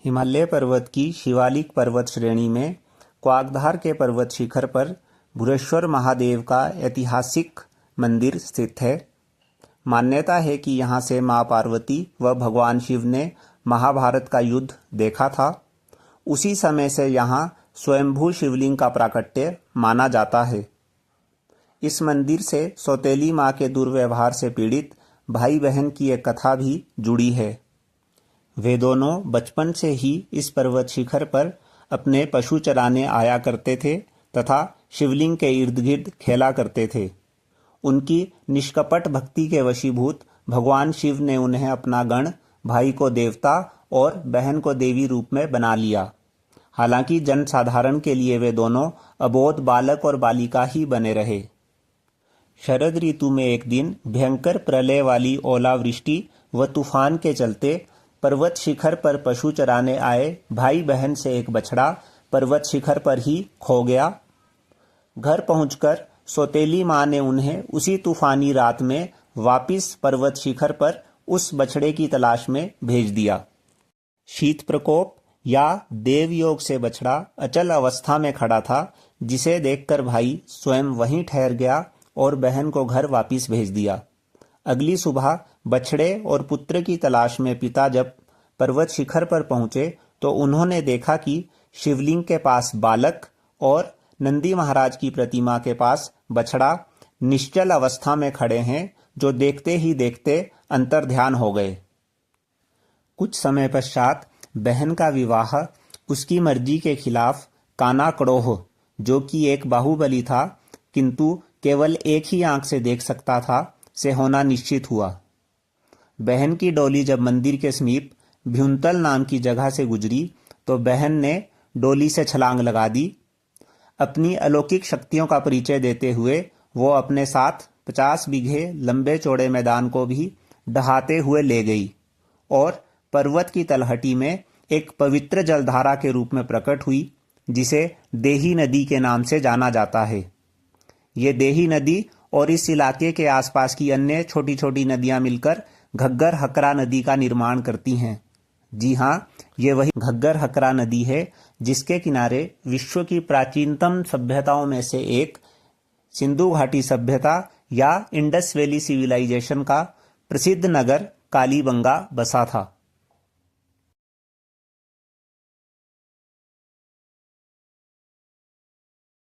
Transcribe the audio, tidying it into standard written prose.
हिमालय पर्वत की शिवालिक पर्वत श्रेणी में क्वाकधार के पर्वत शिखर पर भुरेश्वर महादेव का ऐतिहासिक मंदिर स्थित है। मान्यता है कि यहाँ से माँ पार्वती व भगवान शिव ने महाभारत का युद्ध देखा था। उसी समय से यहाँ स्वयंभू शिवलिंग का प्राकट्य माना जाता है। इस मंदिर से सौतेली माँ के दुर्व्यवहार से पीड़ित भाई बहन की एक कथा भी जुड़ी है। वे दोनों बचपन से ही इस पर्वत शिखर पर अपने पशु चराने आया करते थे तथा शिवलिंग के इर्द गिर्द खेला करते थे। उनकी निष्कपट भक्ति के वशीभूत भगवान शिव ने उन्हें अपना गण, भाई को देवता और बहन को देवी रूप में बना लिया। हालांकि जनसाधारण के लिए वे दोनों अबोध बालक और बालिका ही बने रहे। शरद ऋतु में एक दिन भयंकर प्रलय वाली ओलावृष्टि व तूफान के चलते पर्वत शिखर पर पशु चराने आए भाई बहन से एक बछड़ा पर्वत शिखर पर ही खो गया। घर पहुंचकर सौतेली माँ ने उन्हें उसी तूफानी रात में वापिस पर्वत शिखर पर उस बछड़े की तलाश में भेज दिया। शीत प्रकोप या देवयोग से बछड़ा अचल अवस्था में खड़ा था, जिसे देखकर भाई स्वयं वहीं ठहर गया और बहन को घर वापिस भेज दिया। अगली सुबह बछड़े और पुत्र की तलाश में पिता जब पर्वत शिखर पर पहुंचे तो उन्होंने देखा कि शिवलिंग के पास बालक और नंदी महाराज की प्रतिमा के पास बछड़ा निश्चल अवस्था में खड़े हैं, जो देखते ही देखते अंतर्ध्यान हो गए। कुछ समय पश्चात बहन का विवाह उसकी मर्जी के खिलाफ काना कड़ोह, जो कि एक बाहुबली था किंतु केवल एक ही आंख से देख सकता था, से होना निश्चित हुआ। बहन की डोली जब मंदिर के समीप भ्युंतल नाम की जगह से गुजरी तो बहन ने डोली से छलांग लगा दी। अपनी अलौकिक शक्तियों का परिचय देते हुए वो अपने साथ 50 बीघे लंबे चौड़े मैदान को भी ढहाते हुए ले गई और पर्वत की तलहटी में एक पवित्र जलधारा के रूप में प्रकट हुई, जिसे देही नदी के नाम से जाना जाता है। ये देही नदी और इस इलाके के आसपास की अन्य छोटी छोटी नदियां मिलकर घग्गर हकरा नदी का निर्माण करती हैं। जी हाँ, ये वही घग्गर हकरा नदी है जिसके किनारे विश्व की प्राचीनतम सभ्यताओं में से एक सिंधु घाटी सभ्यता या इंडस वैली सिविलाइजेशन का प्रसिद्ध नगर कालीबंगा बसा था।